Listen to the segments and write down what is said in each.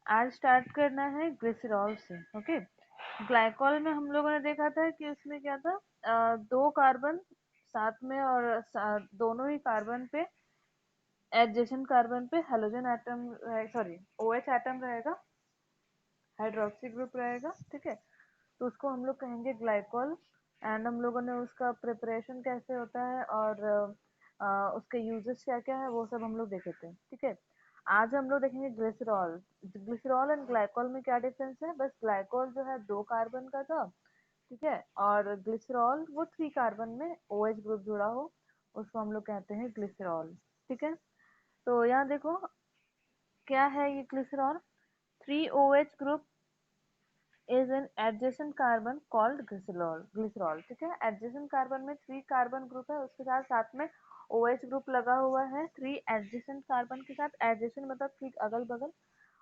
आज स्टार्ट करना है ग्लिसरॉल से। ओके, ग्लाइकॉल में हम लोगों ने देखा था कि उसमें क्या था, दो कार्बन साथ में और दोनों ही कार्बन पे, एडजेसेंट कार्बन पे halogen atom, sorry OH atom रहेगा, हाइड्रोक्सी ग्रुप रहेगा। ठीक है, तो उसको हम लोग कहेंगे ग्लाइकॉल। एंड हम लोगों ने उसका प्रिपरेशन कैसे होता है और उसके यूजेस क्या क्या है वो सब हम लोग देखे थे। ठीक है, आज हम लोग देखेंगे ग्लिसरॉल। ग्लिसरॉल एंड ग्लाइकॉल में क्या डिफरेंस है, बस ग्लाइकॉल जो है दो कार्बन का था, ठीक है, और ग्लिसरॉल वो थ्री कार्बन में OH ग्रुप जुड़ा हो, उसको हम लोग कहते हैं ग्लिसरॉल। ठीक है, तो यहाँ देखो क्या है ये glycerol, three OH group is an adjacent carbon called glycerol। ठीक है, adjacent कार्बन में थ्री कार्बन ग्रुप है, उसके साथ साथ में OH ग्रुप लगा हुआ है थ्री एडजेसेंट कार्बन के साथ। एडजेसेंट मतलब ठीक अगल बगल,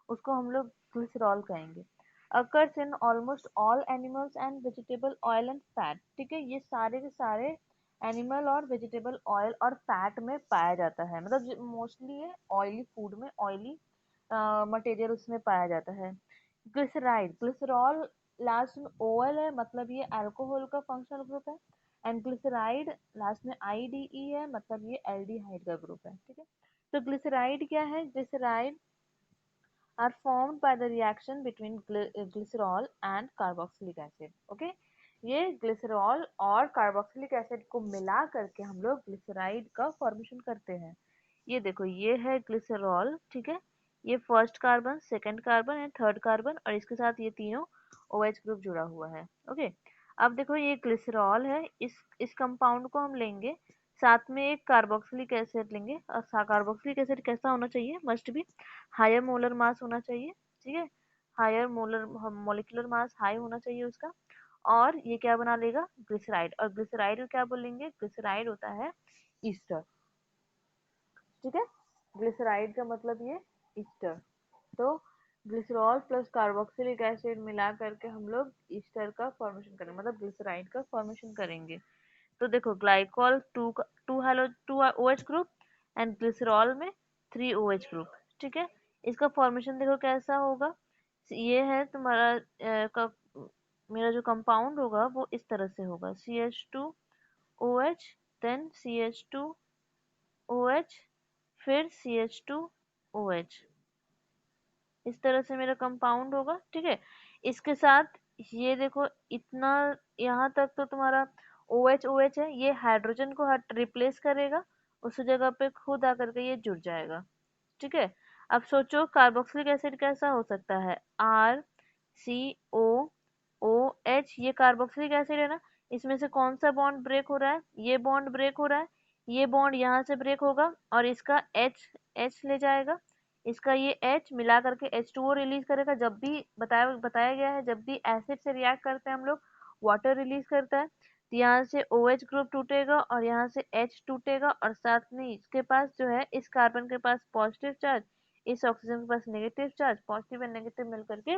उसको हम लोग ग्लिसरॉल कहेंगे। occurs in almost all animals and vegetable oil and fat। ठीक है, ये सारे के सारे एनिमल और वेजिटेबल ऑयल और फैट में पाया जाता है, मतलब मोस्टली ये ऑयली फूड में, ऑयली मटेरियल उसमें पाया जाता है। ग्लिसराइड, ग्लिसरॉल लास्ट में ओएल है, मतलब ये अल्कोहल का फंक्शनल ग्रुप है। एंड ग्लिसराइड लास्ट में IDE है, मतलब ये एल्डिहाइड का ग्रुप है। ठीक है, तो ग्लिसराइड क्या है, glyceride are formed by the reaction between glycerol and carboxylic acid। Okay, ये ग्लिसरॉल और कार्बोक्सिलिक एसिड को मिला करके हम लोग ग्लिसराइड का फॉर्मेशन करते हैं। ये देखो ये है ग्लिसरॉल, ठीक है, ये first carbon, second carbon and third carbon, और इसके साथ ये तीनों OH ग्रुप जुड़ा हुआ है। ओके, अब देखो ये ग्लिसरॉल है, इस कंपाउंड को हम लेंगे, साथ में एक कार्बोक्सिलिक एसिड लेंगे। और कार्बोक्सिलिक एसिड कैसा होना चाहिए, must be higher molar mass होना चाहिए। ठीक है, higher molar molecular mass high होना चाहिए उसका। और ये क्या बना लेगा, ग्लिसराइड। और ग्लिसराइड को क्या बोलेंगे, ग्लिसराइड होता है ईस्टर। ठीक है, ग्लिसराइड का मतलब ये ईस्टर। तो ग्लिसरॉल प्लस कार्बोक्सिलिक एसिड मिला करके हम लोग ईस्टर का फॉर्मेशन करेंगे, मतलब ग्लिसराइड का फॉर्मेशन करेंगे। तो देखो glycol two OH group and glycerol में थ्री OH ग्रुप। ठीक है, इसका फॉर्मेशन देखो कैसा होगा, ये है तुम्हारा मेरा जो कंपाउंड होगा वो इस तरह से होगा, CH2OH, देन CH2OH, फिर CH2OH, इस तरह से मेरा कंपाउंड होगा। ठीक है, इसके साथ ये देखो इतना, यहाँ तक तो तुम्हारा OH है, ये हाइड्रोजन को रिप्लेस करेगा, उस जगह पे खुद आकर के ये जुड़ जाएगा। ठीक है, अब सोचो कार्बोक्सिलिक एसिड कैसा हो सकता है, RCOOH, ये कार्बोक्सिलिक एसिड है ना, इसमें से कौन सा बॉन्ड ब्रेक हो रहा है, ये बॉन्ड ब्रेक हो रहा है, ये बॉन्ड यहाँ से ब्रेक होगा और इसका H ले जाएगा, इसका ये H मिला करके H2O रिलीज करेगा। जब भी बताया बताया गया है, जब भी एसिड से रिएक्ट करते हैं हम लोग, वाटर रिलीज करता है, तो यहाँ से OH ग्रुप टूटेगा और यहाँ से H टूटेगा, और साथ में इसके पास जो है, इस कार्बन के पास पॉजिटिव चार्ज, इस ऑक्सीजन के पास negative charge, positive and negative मिल करके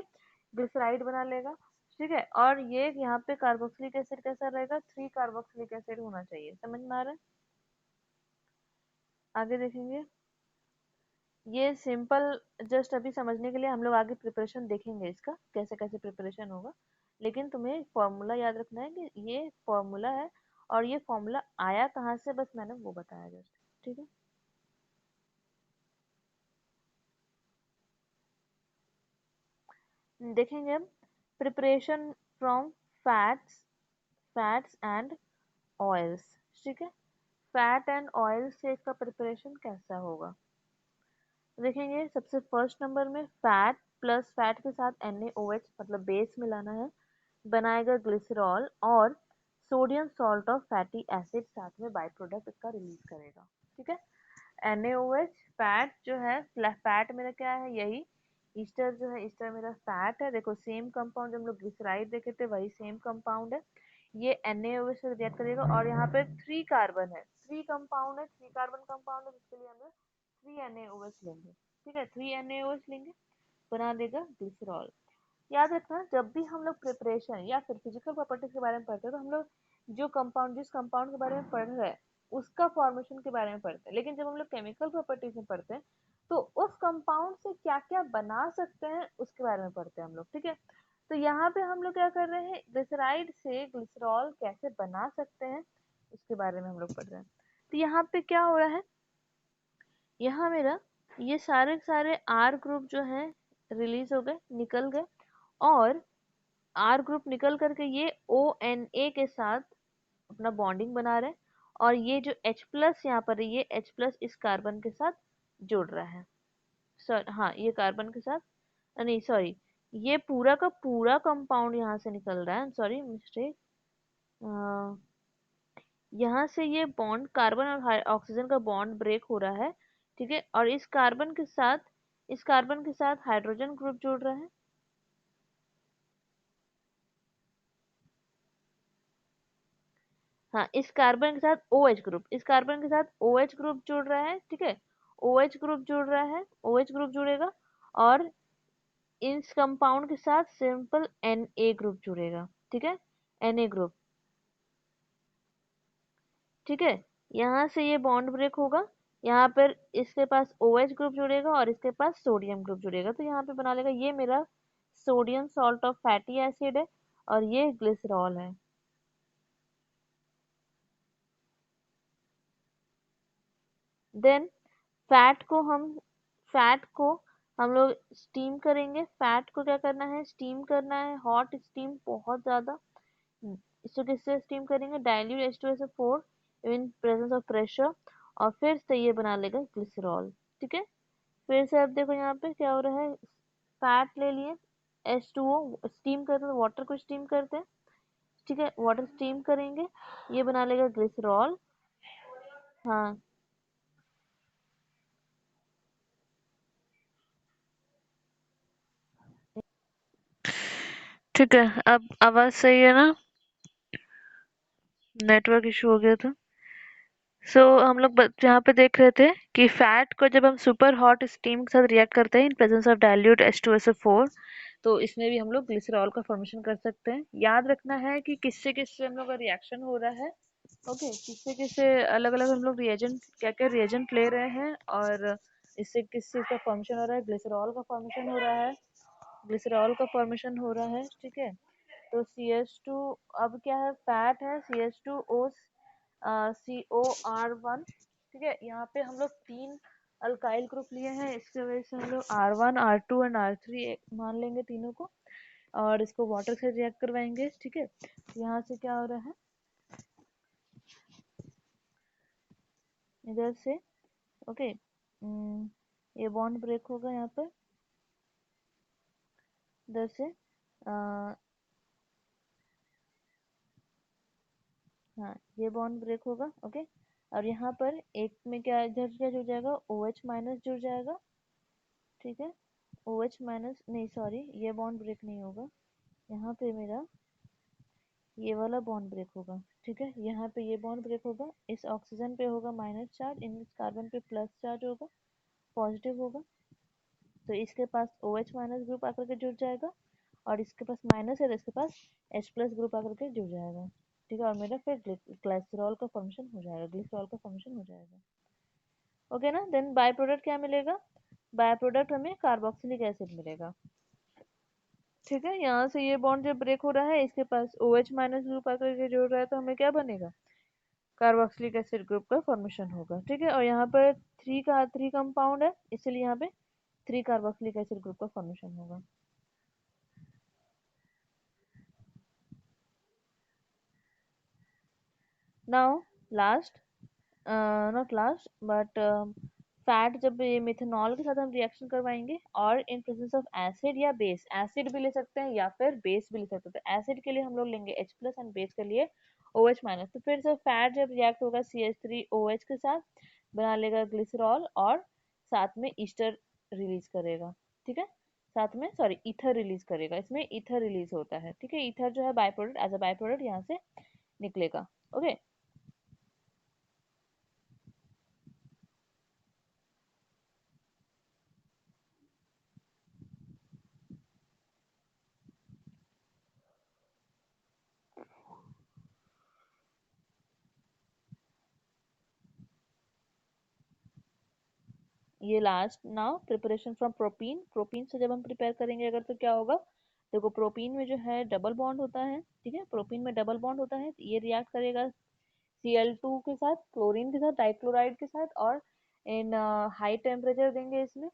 ग्लिसराइड बना लेगा। ठीक है, और ये यहाँ पे कार्बोक्सिलिक एसिड कैसा रहेगा, थ्री कार्बोक्सिलिक एसिड होना चाहिए। समझ में आ रहा है, आगे देखेंगे। ये सिंपल जस्ट अभी समझने के लिए, हम लोग आगे प्रिपरेशन देखेंगे इसका कैसे कैसे प्रिपरेशन होगा, लेकिन तुम्हें फॉर्मूला याद रखना है कि ये फॉर्मूला है, और ये फॉर्मूला आया कहाँ से, बस मैंने वो बताया जस्ट। ठीक है, देखेंगे हम preparation from fats, fats and oils. ठीक है, फैट एंड ऑयल से इसका प्रिपरेशन कैसा होगा, देखेंगे। सबसे फर्स्ट नंबर में फैट, प्लस फैट के साथ NaOH मतलब बेस मिलाना है, बनाएगा ग्लिसरॉल, और sodium salt of fatty acid साथ में बाई प्रोडक्ट इसका रिलीज करेगा। ठीक है, NaOH फैट जो है, फैट मेरा क्या है, यही ईस्टर जो है, ईस्टर मेरा फैट है। देखो सेम कंपाउंड जो हम लोग ग्लिसराइड देखे थे वही सेम कंपाउंड है, ये NaOH से रिएक्ट करेगा, और यहाँ पे थ्री कार्बन है, थ्री कंपाउंड है, थ्री कार्बन कंपाउंड है, जिसके लिए हम लोग थ्री NaOH लेंगे। ठीक है, थ्री NaOH लेंगे, बना देगा ग्लिसरॉल। याद रखना जब भी हम लोग प्रिपरेशन या फिर फिजिकल प्रॉपर्टीज के बारे में पढ़ते हैं, तो हम लोग जो कंपाउंड, जिस कंपाउंड के बारे में पढ़ रहे हैं उसका फॉर्मेशन के बारे में पढ़ते हैं, लेकिन जब हम लोग केमिकल प्रॉपर्टीज में पढ़ते हैं तो उस कंपाउंड से क्या क्या बना सकते हैं उसके बारे में पढ़ते हैं हम लोग, ठीक है। तो यहाँ पे हम लोग क्या कर रहे हैं, ग्लिसराइड से ग्लिसरॉल कैसे बना सकते हैं उसके बारे में हम लोग पढ़ रहे हैं। तो यहाँ पे क्या हो रहा है, यहाँ मेरा ये सारे सारे आर ग्रुप जो है रिलीज हो गए, निकल गए, और आर ग्रुप निकल करके ये ओ एन ए के साथ अपना बॉन्डिंग बना रहे हैं, और ये जो H प्लस यहाँ पर है, ये H प्लस इस कार्बन के साथ जुड़ रहा है। सर हाँ, ये कार्बन के साथ, नहीं सॉरी, ये पूरा का पूरा कंपाउंड यहाँ से निकल रहा है, सॉरी मिस्टेक। यहाँ से ये बॉन्ड कार्बन और ऑक्सीजन का बॉन्ड ब्रेक हो रहा है, ठीक है, और इस कार्बन के साथ हाइड्रोजन ग्रुप जुड़ रहा है। हाँ, इस कार्बन के साथ OH ग्रुप, इस कार्बन के साथ OH ग्रुप जुड़ रहा है, ठीक है, OH ग्रुप जुड़ रहा है, OH ग्रुप जुड़ेगा, और इस कंपाउंड के साथ सिंपल Na ग्रुप जुड़ेगा, ठीक है, Na ग्रुप, ठीक है। यहाँ से ये बॉन्ड ब्रेक होगा, यहाँ पर इसके पास OH ग्रुप जुड़ेगा और इसके पास सोडियम ग्रुप जुड़ेगा, तो यहाँ पे बना लेगा, ये मेरा sodium salt of fatty acid है और ये ग्लिसरॉल है। देन फैट को हम लोग स्टीम करेंगे। फैट को क्या करना है, स्टीम करना है, हॉट स्टीम, बहुत ज्यादा। इसको किससे स्टीम करेंगे, dilute H2SO4 in presence of pressure, और फिर से ये बना लेगा ग्लिसरॉल, ठीक है। फिर से अब देखो यहाँ पे क्या हो रहा है, फैट ले लिए, H2O स्टीम करते हैं, वाटर को स्टीम करते हैं, ठीक है, वाटर स्टीम करेंगे, ये बना लेगा ग्लिसरॉल। हाँ, ठीक है, अब आवाज सही है ना, नेटवर्क इशू हो गया था। हम लोग यहाँ पे देख रहे थे कि फैट को जब हम सुपर हॉट स्टीम के साथ रिएक्ट करते हैं in presence of dilute H2SO4, तो इसमें भी हम लोग ग्लिसरॉल का फॉर्मेशन कर सकते हैं। याद रखना है कि किससे किससे हम लोग का रिएक्शन हो रहा है, ओके, किससे किससे अलग अलग हम लोग रिएजेंट, क्या क्या रिएजेंट ले रहे हैं, और इससे किस चीज का फॉर्मेशन हो रहा है, ग्लिसरॉल का फॉर्मेशन हो रहा है, ग्लिसरॉल का फॉर्मेशन हो रहा है, ठीक है। तो CH2, अब क्या है, फैट है, CH2O COR1, ठीक है। यहाँ पे हम लोग 3 अल्काइल ग्रुप लिए हैं, इसके वजह से हम लोग R1 R2 एंड R3 मान लेंगे तीनों को, और इसको वाटर से रिएक्ट करवाएंगे, ठीक है। यहाँ से क्या हो रहा है, इधर से, ओके, ये बॉन्ड ब्रेक होगा यहाँ पर, इधर से, हाँ, ये बॉन्ड ब्रेक होगा, ओके। और यहाँ पर एक में क्या, इधर क्या जुड़ जाएगा, OH माइनस जुड़ जाएगा, ठीक है। OH माइनस, नहीं सॉरी, ये बॉन्ड ब्रेक नहीं होगा, यहाँ पे मेरा ये वाला बॉन्ड ब्रेक होगा, ठीक है। यहाँ पे ये बॉन्ड ब्रेक होगा, इस ऑक्सीजन पे होगा माइनस चार्ज, इन कार्बन पे प्लस चार्ज होगा, पॉजिटिव होगा, तो इसके पास OH माइनस ग्रुप आकर के जुड़ जाएगा, और इसके पास माइनस है तो इसके पास H प्लस ग्रुप आकर के जुड़ जाएगा, ठीक है, और मेरा फिर ग्लिसरॉल का फॉर्मेशन हो जाएगा, ग्लिसरॉल का फॉर्मेशन हो जाएगा, ओके ना। देन बाय प्रोडक्ट क्या मिलेगा, बाय प्रोडक्ट हमें कार्बोक्सिलिक एसिड मिलेगा, ठीक है। यहाँ से ये बॉन्ड जब ब्रेक हो रहा है, इसके पास OH माइनस ग्रुप आकर के जोड़ रहा है, तो हमें क्या बनेगा, कार्बोक्सिलिक एसिड ग्रुप का फॉर्मेशन होगा, ठीक है। और यहाँ पर 3 कंपाउंड है, इसलिए यहाँ पे 3 कार्बोक्सिलिक एसिड ग्रुप का फॉर्मेशन होगा। Now last, not last but fat, जब ये मिथेनॉल के साथ हम रिएक्शन करवाएंगे, और इन प्रेजेंस ऑफ एसिड या बेस, एसिड भी ले सकते हैं या फिर बेस भी ले सकते हैं, तो एसिड के लिए हम लोग लेंगे H प्लस एंड बेस के लिए OH माइनस, तो फिर से फैट जब रिएक्ट होगा CH3OH के साथ, बना लेगा ग्लिसरॉल, और साथ में ईस्टर रिलीज करेगा, ठीक है, साथ में सॉरी ईथर रिलीज करेगा, इसमें ईथर रिलीज होता है, ठीक है। ईथर जो है by product, as a by product यहाँ से निकलेगा, ओके। ये last now preparation from propene. Propene से जब हम प्रिपेयर करेंगे अगर तो क्या होगा, देखो प्रोपीन में जो है डबल बॉन्ड होता है, ठीक है, प्रोपीन में डबल बॉन्ड होता है, ये रिएक्ट करेगा Cl2 के साथ, क्लोरीन के साथ, डाइक्लोराइड के साथ, और इन हाई टेम्परेचर देंगे इसमें,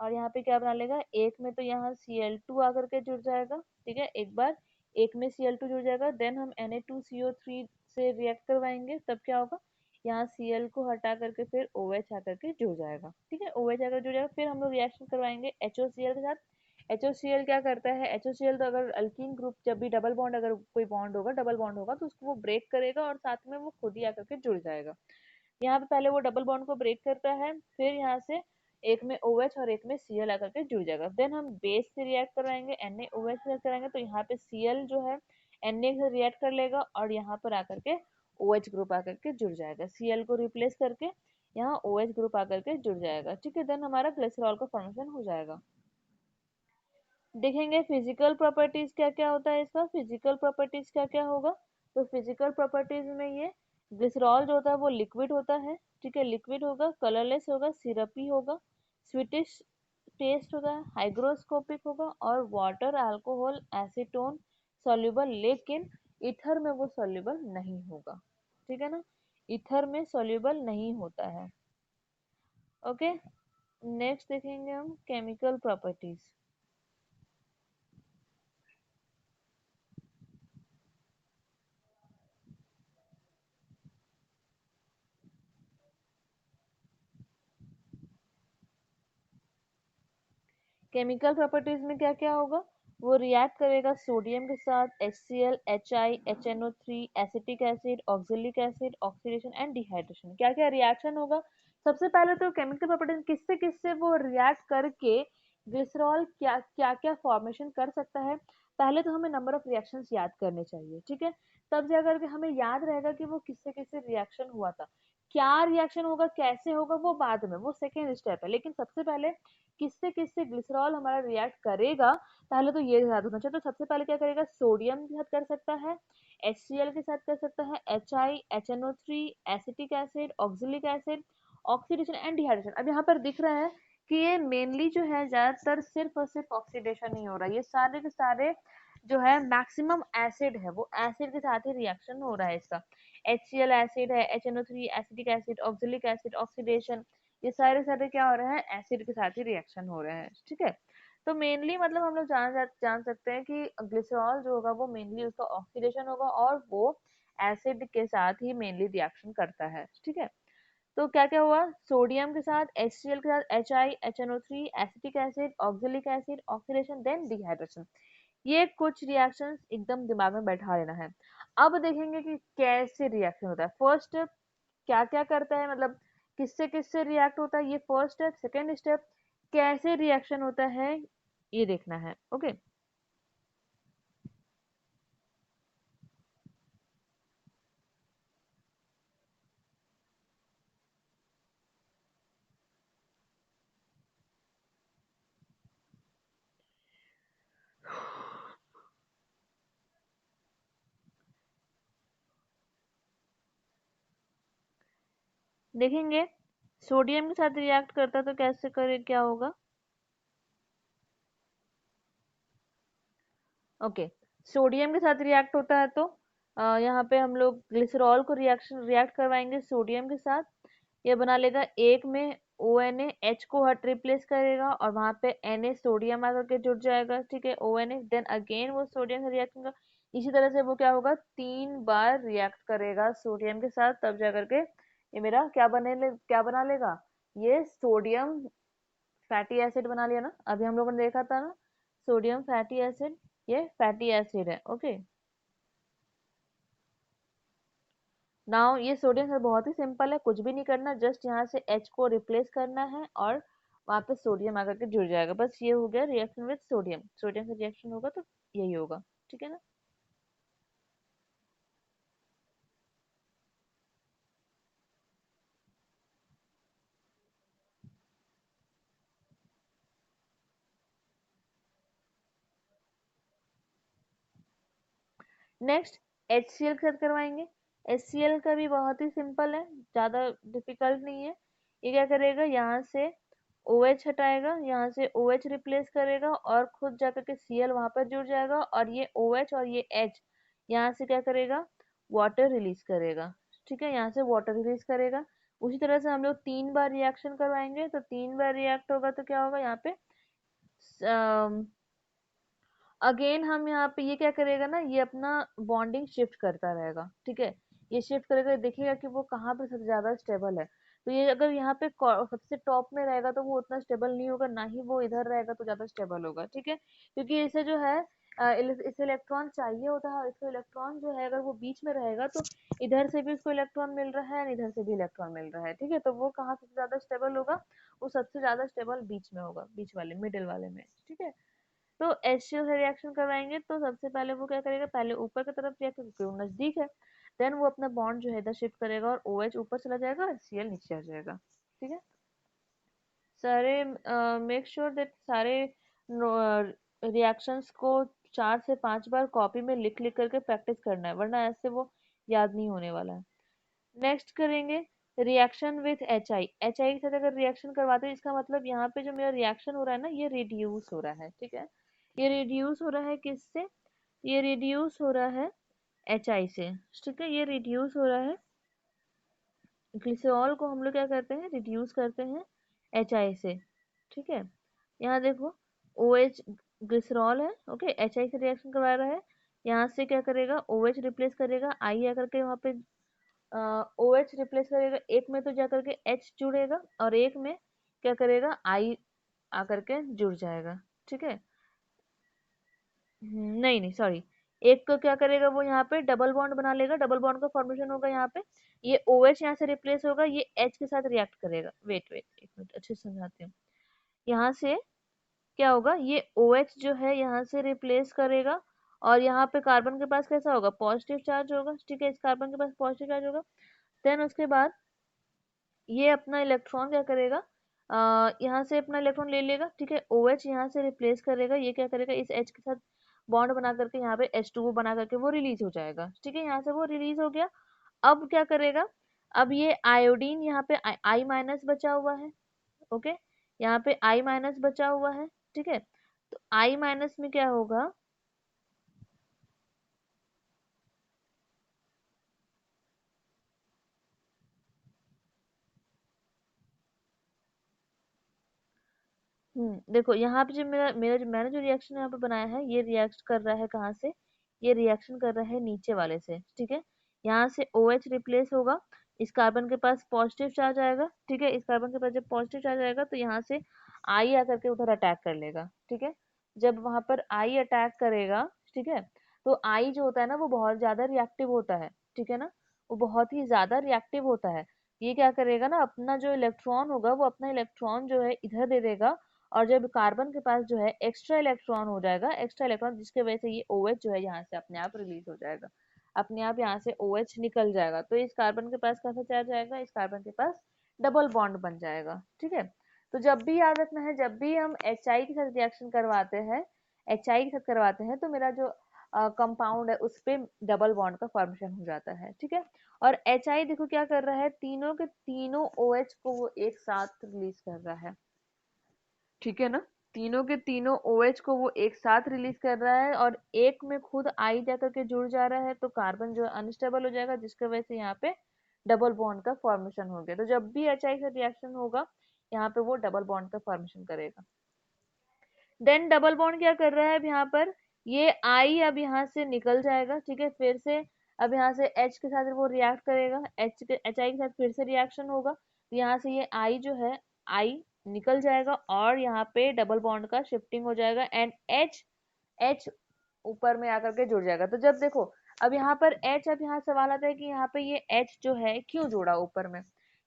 और यहाँ पे क्या बना लेगा, एक में तो यहाँ Cl2 आकर के जुड़ जाएगा, ठीक है, एक बार एक में Cl2 जुड़ जाएगा, देन हम Na2CO3 से रिएक्ट करवाएंगे, तब क्या होगा, यहाँ Cl को हटा करके फिर OH आकर के जुड़ जाएगा, ठीक है, OH आकर जुड़ जाएगा, फिर हम लोग रिएक्शन करवाएंगे HOCl के साथ। HOCl क्या करता है, HOCl तो अगर अल्कीन ग्रुप जब भी डबल बॉन्ड, अगर कोई बॉन्ड होगा डबल बॉन्ड होगा तो उसको वो ब्रेक करेगा और साथ में वो खुद ही आकर के जुड़ जाएगा। यहाँ पे पहले वो डबल बॉन्ड को ब्रेक करता है, फिर यहाँ से एक में OH और एक में Cl आकर के जुड़ जाएगा, देन हम बेस से रिएक्ट कराएंगे, NaOH से कराएंगे, तो यहाँ पे Cl जो है Na से रिएक्ट कर लेगा और यहाँ पर आकर के OH ग्रुप आकर के जुड़ जाएगा, Cl को रिप्लेस करके यहाँ OH ग्रुप आकर के जुड़ जाएगा, ठीक है, देन हमारा ग्लिसरॉल का फॉर्मेशन हो जाएगा। देखेंगे फिजिकल प्रॉपर्टीज क्या क्या होता है इसका, फिजिकल प्रॉपर्टीज क्या क्या होगा, तो फिजिकल प्रॉपर्टीज में ये ग्लिसरॉल जो होता है वो लिक्विड होता है, ठीक है, लिक्विड होगा, कलरलेस होगा, सिरपी होगा, स्वीटिश टेस्ट होगा, हाइग्रोस्कोपिक होगा, और वाटर, अल्कोहल, एसीटोन सॉल्युबल, लेकिन ईथर में वो सॉल्युबल नहीं होगा, ठीक है ना, ईथर में सॉल्युबल नहीं होता है। ओके, नेक्स्ट देखेंगे हम केमिकल प्रॉपर्टीज। केमिकल प्रॉपर्टीज में क्या क्या होगा, वो रिएक्ट करेगा सोडियम के साथ, HCl, HI, HNO3, acetic acid, oxalic acid, oxidation and dehydration, क्या क्या रिएक्शन होगा। सबसे पहले तो केमिकल प्रॉपर्टीज किससे किससे वो रिएक्ट करके ग्लिसरॉल क्या क्या क्या फॉर्मेशन कर सकता है, पहले तो हमें नंबर ऑफ रिएक्शंस याद करने चाहिए, ठीक है, तब जाकर के हमें याद रहेगा कि वो किससे किससे रिएक्शन हुआ था, क्या रिएक्शन होगा, कैसे होगा, वो बाद में, वो सेकेंड स्टेप है, लेकिन सबसे पहले किससे किससे ग्लिसरॉल हमारा रिएक्ट करेगा, पहले तो ये याद होना चाहिए। तो सबसे पहले क्या करेगा, सोडियम के साथ कर सकता है, HCl के साथ कर सकता है, HI, HNO3, acetic acid, oxalic acid, oxidation and dehydration. अब यहाँ पर दिख रहा है कि ये मेनली जो है ज्यादातर सिर्फ और सिर्फ ऑक्सीडेशन ही हो रहा है, ये सारे के सारे जो है मैक्सिमम एसिड है, वो एसिड के साथ ही रिएक्शन हो रहा है इसका। HCl एसिड है, HNO3 acetic acid, oxalic acid, oxidation, ये सारे सारे क्या हो रहे हैं, एसिड के साथ ही रिएक्शन हो रहे हैं, ठीक है। तो मेनली मतलब हम लोग जान सकते हैं कि ग्लिसरॉल जो होगा वो मेनली उसका ऑक्सीडेशन होगा और वो एसिड के साथ ही मेनली रिएक्शन करता है, ठीक है। तो क्या क्या हुआ, सोडियम के साथ, HCl के साथ, HI, HNO3, acetic acid, oxalic acid, oxidation, then dehydration, ये कुछ रिएक्शंस एकदम दिमाग में बैठा लेना है। अब देखेंगे कि कैसे रिएक्शन होता है, फर्स्ट क्या क्या करता है, मतलब किससे किससे रिएक्ट होता है, ये फर्स्ट स्टेप, सेकेंड स्टेप कैसे रिएक्शन होता है ये देखना है। ओके, देखेंगे सोडियम के साथ रिएक्ट करता है तो कैसे करे, क्या होगा। ओके, सोडियम के साथ रिएक्ट होता है तो यहाँ पे हम लोग ग्लिसरॉल को रिएक्ट करवाएंगे सोडियम के साथ, ये बना लेगा, एक में ONA, H को हट रिप्लेस करेगा और वहां पे Na सोडियम आकर के जुड़ जाएगा, ठीक है, ONA, देन अगेन वो सोडियम से रिएक्ट होगा, इसी तरह से वो क्या होगा, 3 बार रिएक्ट करेगा सोडियम के साथ, तब जा करके ये मेरा क्या बना लेगा, ये सोडियम फैटी एसिड बना लिया ना, अभी हम लोगों ने देखा था ना, सोडियम फैटी एसिड, ये फैटी एसिड है। ओके, नाउ ये सोडियम से बहुत ही सिंपल है, कुछ भी नहीं करना, जस्ट यहाँ से H को रिप्लेस करना है और वहां पे सोडियम आकर के जुड़ जाएगा, बस ये हो गया रिएक्शन विद सोडियम, सोडियम से रिएक्शन होगा तो यही होगा, ठीक है ना। नेक्स्ट HCl के साथ करवाएंगे, HCl का भी बहुत ही सिंपल है, ज्यादा डिफिकल्ट नहीं है, ये क्या करेगा, यहाँ से OH हटाएगा, यहाँ से OH रिप्लेस करेगा और खुद जाकर के Cl वहां पर जुड़ जाएगा, और ये OH और ये H यहाँ से क्या करेगा, वाटर रिलीज करेगा। ठीक है, यहाँ से वाटर रिलीज करेगा। उसी तरह से हम लोग 3 बार रिएक्शन करवाएंगे, तो 3 बार रिएक्ट होगा तो क्या होगा यहाँ पे, अगेन हम यहाँ पे ये क्या करेगा ना, ये अपना बॉन्डिंग शिफ्ट करता रहेगा। ठीक है, ये शिफ्ट करेगा, देखिएगा कि वो कहाँ पे सबसे ज्यादा स्टेबल है। तो ये अगर यहाँ पे सबसे टॉप में रहेगा तो वो उतना स्टेबल नहीं होगा, ना ही वो इधर रहेगा तो ज्यादा स्टेबल होगा। ठीक है, क्योंकि इसे जो है इसे इलेक्ट्रॉन चाहिए होता है, और इसको इलेक्ट्रॉन जो है अगर वो बीच में रहेगा तो इधर से भी उसको इलेक्ट्रॉन मिल रहा है और इधर से भी इलेक्ट्रॉन मिल रहा है। ठीक है, तो वो कहाँ सबसे ज्यादा स्टेबल होगा, वो सबसे ज्यादा स्टेबल बीच में होगा, बीच वाले मिडिल वाले में। ठीक है, तो HCl से रिएक्शन करवाएंगे तो सबसे पहले वो क्या करेगा, पहले ऊपर की तरफ रिएक्ट क्योंकि वो नजदीक है, देन वो अपना बॉन्ड जो है इधर शिफ्ट करेगा और OH ऊपर चला जाएगा और Cl नीचे आ जाएगा। ठीक है, सारे मेक श्योर दैट सारे रिएक्शंस को 4 से 5 बार कॉपी में लिख लिख करके प्रैक्टिस करना है, वरना ऐसे वो याद नहीं होने वाला है। नेक्स्ट करेंगे रिएक्शन विथ HI के साथ अगर रिएक्शन करवाते हैं, इसका मतलब यहाँ पे जो मेरा रिएक्शन हो रहा है ना, ये रिड्यूस हो रहा है। ठीक है, ये रिड्यूस हो रहा है किससे, ये रिड्यूस हो रहा है HI से। ठीक है, ये रिड्यूस हो रहा है, ग्लिसरॉल को हम लोग क्या करते हैं, रिड्यूस करते हैं HI से। ठीक है, यहाँ देखो OH ग्लिसरॉल है, ओके, HI से रिएक्शन करवा रहा है, यहाँ से क्या करेगा, OH रिप्लेस करेगा, I आकर के वहाँ पे OH रिप्लेस करेगा, एक में तो जाकर के H जुड़ेगा और एक में क्या करेगा, I आकर के जुड़ जाएगा। ठीक है, नहीं नहीं सॉरी, एक को क्या करेगा, वो यहाँ पे डबल बॉन्ड बना लेगा, डबल बॉन्ड का फॉर्मेशन होगा यहाँ पे, ये OH यहाँ से रिप्लेस होगा, ये H के साथ रिएक्ट करेगा। वेट वेट एक मिनट अच्छे से समझाती हूँ। यहाँ से क्या होगा, ये OH जो है यहाँ से रिप्लेस करेगा, और यहाँ पे कार्बन के पास कैसा होगा, पॉजिटिव चार्ज होगा। ठीक है, इस कार्बन के पास पॉजिटिव चार्ज होगा, देन उसके बाद ये अपना इलेक्ट्रॉन क्या करेगा, यहाँ से अपना इलेक्ट्रॉन ले लेगा। ठीक है, OH यहाँ से रिप्लेस करेगा, ये क्या करेगा, इस H के साथ बॉन्ड बना करके यहाँ पे H2O बना करके वो रिलीज हो जाएगा। ठीक है, यहाँ से वो रिलीज हो गया। अब क्या करेगा, अब ये आयोडीन यहाँ पे I माइनस बचा हुआ है, ओके, यहाँ पे I माइनस बचा हुआ है। ठीक है, तो I माइनस में क्या होगा, देखो यहाँ पे जो मेरा मेरा जो मैंने जो रिएक्शन यहाँ पे बनाया है, ये रिएक्ट कर रहा है कहाँ से, ये रिएक्शन कर रहा है नीचे वाले से। ठीक है, यहाँ से OH रिप्लेस होगा, इस कार्बन के पास पॉजिटिव चार्ज आएगा। ठीक है, इस कार्बन के पास जब पॉजिटिव चार्ज आएगा तो यहाँ से I आकर के उधर अटैक कर लेगा। ठीक है, जब वहां पर I अटैक करेगा, ठीक है, तो I जो होता है ना वो बहुत ज्यादा रिएक्टिव होता है। ठीक है ना, वो बहुत ही ज्यादा रिएक्टिव होता है। ये क्या करेगा ना, अपना जो इलेक्ट्रॉन होगा वो अपना इलेक्ट्रॉन जो है इधर दे देगा, और जब कार्बन के पास जो है एक्स्ट्रा इलेक्ट्रॉन हो जाएगा, एक्स्ट्रा इलेक्ट्रॉन जिसकी वजह से ये OH जो है यहाँ से अपने आप रिलीज हो जाएगा, अपने आप यहाँ से OH निकल जाएगा, तो इस कार्बन के पास कैसा चार्ज आएगा, इस कार्बन के पास डबल बॉन्ड बन जाएगा। ठीक है, तो जब भी याद रखना है, जब भी हम HI के साथ रिएक्शन करवाते हैं, HI के साथ करवाते हैं तो मेरा जो कंपाउंड है उस पे डबल बॉन्ड का फॉर्मेशन हो जाता है। ठीक है, और HI देखो क्या कर रहा है, तीनों के तीनों OH को वो एक साथ रिलीज कर रहा है। ठीक है ना, तीनों के तीनों OH को वो एक साथ रिलीज कर रहा है, और एक में खुद I जाकर के जुड़ जा रहा है, तो कार्बन जो है अनस्टेबल हो जाएगा, जिसकी वजह से यहाँ पे डबल बॉन्ड का फॉर्मेशन हो गया। तो जब भी HI से रिएक्शन होगा, यहाँ पे वो डबल बॉन्ड का फॉर्मेशन करेगा। देन डबल बॉन्ड क्या कर रहा है अब यहाँ पर, ये I अब यहाँ से निकल जाएगा। ठीक है, फिर से अब यहाँ से H के साथ वो रिएक्ट करेगा, HI के साथ फिर से रिएक्शन होगा, तो यहाँ से ये I जो है I निकल जाएगा, और यहाँ पे डबल बॉन्ड का शिफ्टिंग हो जाएगा, एंड H ऊपर में आकर के जुड़ जाएगा। तो जब देखो अब यहाँ पर H, अब यहाँ सवाल आता है कि यहाँ पे ये H जो है क्यों जुड़ा ऊपर में,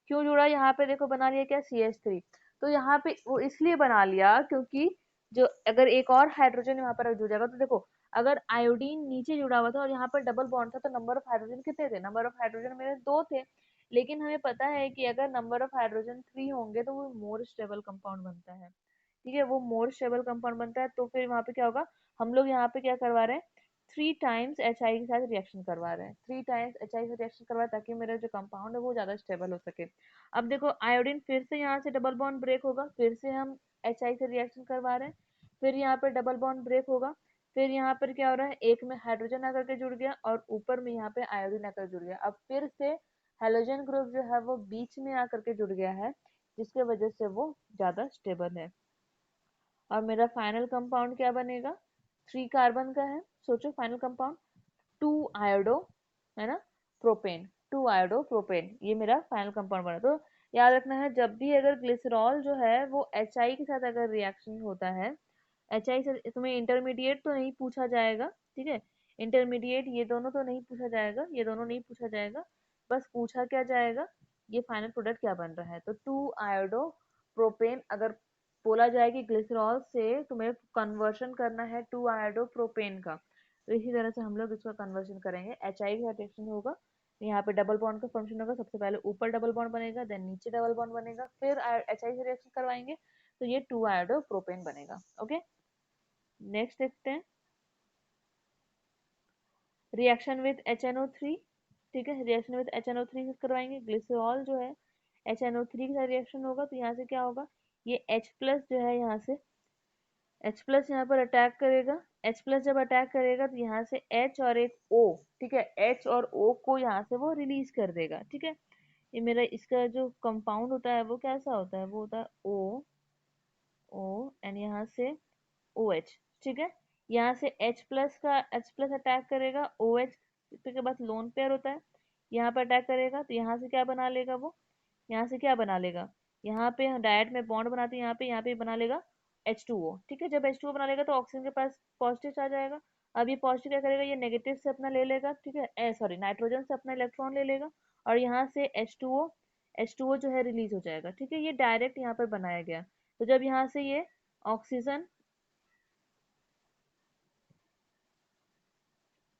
क्यों जुड़ा, यहाँ पे देखो बना लिया क्या, CH3। तो यहाँ पे वो इसलिए बना लिया क्योंकि जो अगर एक और हाइड्रोजन यहाँ पर जुड़ जाएगा, तो देखो अगर आयोडीन नीचे जुड़ा हुआ था और यहाँ पर डबल बॉन्ड था, तो नंबर ऑफ हाइड्रोजन कितने थे, नंबर ऑफ हाइड्रोजन मेरे 2 थे। लेकिन हमें पता है कि अगर नंबर ऑफ हाइड्रोजन 3 होंगे तो वो मोर स्टेबल कंपाउंड बनता है। ठीक है, वो मोर स्टेबल कंपाउंड बनता है, तो फिर वहां पे क्या होगा, हम लोग यहाँ पे क्या करवा रहे हैं, 3 टाइम्स एच आई के साथ रिएक्शन करवा रहे हैं, 3 टाइम्स एच आई से रिएक्शन करवा रहे हैं ताकि मेरा जो कंपाउंड है वो ज़्यादा स्टेबल हो सके। अब देखो आयोडीन फिर से यहाँ से डबल बॉन्ड ब्रेक होगा, फिर से हम एच आई से रिएक्शन करवा रहे हैं, फिर यहाँ पर डबल बॉन्ड ब्रेक होगा, फिर यहाँ पर क्या हो रहा है, एक में हाइड्रोजन आकर के जुड़ गया और ऊपर में यहाँ पे आयोडीन आकर जुड़ गया। अब फिर से हेलोजन ग्रुप जो है वो बीच में आकर के जुड़ गया है, जिसके वजह से वो ज़्यादा स्टेबल है। और मेरा फाइनल कंपाउंड क्या बनेगा, 3 कार्बन का है। सोचो फाइनल कंपाउंड 2 आयोडो, है ना, प्रोपेन, 2 आयोडो प्रोपेन, ये मेरा फाइनल कंपाउंड बना। तो याद रखना है जब भी अगर ग्लिसरॉल जो है वो एच आई के साथ अगर रिएक्शन होता है, एच आई से तुम्हें इंटरमीडिएट तो नहीं पूछा जाएगा, ठीक है, इंटरमीडिएट ये दोनों तो नहीं पूछा जाएगा, ये दोनों नहीं पूछा जाएगा, बस पूछा क्या जाएगा, ये फाइनल प्रोडक्ट क्या बन रहा है। तो 2 आयोडो प्रोपेन अगर बोला जाए कि ग्लिसरॉल से तुम्हें कन्वर्शन करना है 2 आयोडो प्रोपेन का, तो इसी तरह से हम लोग इसका कन्वर्शन करेंगे। एच आई का रिएक्शन होगा, यहाँ पे डबल बॉन्ड का फंक्शन होगा, सबसे पहले ऊपर डबल बॉन्ड बनेगा, देन नीचे डबल बॉन्ड बनेगा, फिर एच आई से रिएक्शन करवाएंगे तो ये 2 आयोडो प्रोपेन बनेगा। ओके, नेक्स्ट देखते हैं रिएक्शन विथ HNO3। ठीक है, रिएक्शन विथ HNO3 से करवाएंगे, ग्लिसरॉल जो है HNO3 के साथ रिएक्शन होगा, तो यहाँ से क्या होगा, ये H प्लस जो है यहाँ से H प्लस यहाँ पर अटैक करेगा, H प्लस जब अटैक करेगा तो यहाँ से H और एक O, ठीक है, H और O को यहाँ से वो रिलीज कर देगा। ठीक है, ये मेरा इसका जो कंपाउंड होता है वो कैसा होता है, वो होता है O एंड यहाँ से OH। ठीक है, यहाँ से H प्लस अटैक करेगा, OH के बाद लोन पेयर होता है, यहाँ पर अटैक करेगा तो यहाँ से क्या बना लेगा वो, यहाँ से क्या बना लेगा, यहाँ पे डायरेक्ट में बॉन्ड बनाते हैं, यहाँ पे बना लेगा H2O। ठीक है, जब H2O बना लेगा तो ऑक्सीजन के पास पॉजिटिव चार्ज आएगा। अब ये पॉजिटिव क्या करेगा, ये नेगेटिव से अपना ले लेगा, ठीक है, सॉरी नाइट्रोजन से अपना इलेक्ट्रॉन ले लेगा और यहाँ से H2O जो है रिलीज हो जाएगा। ठीक है, ये डायरेक्ट यहाँ पर बनाया गया। तो जब यहाँ से ये ऑक्सीजन,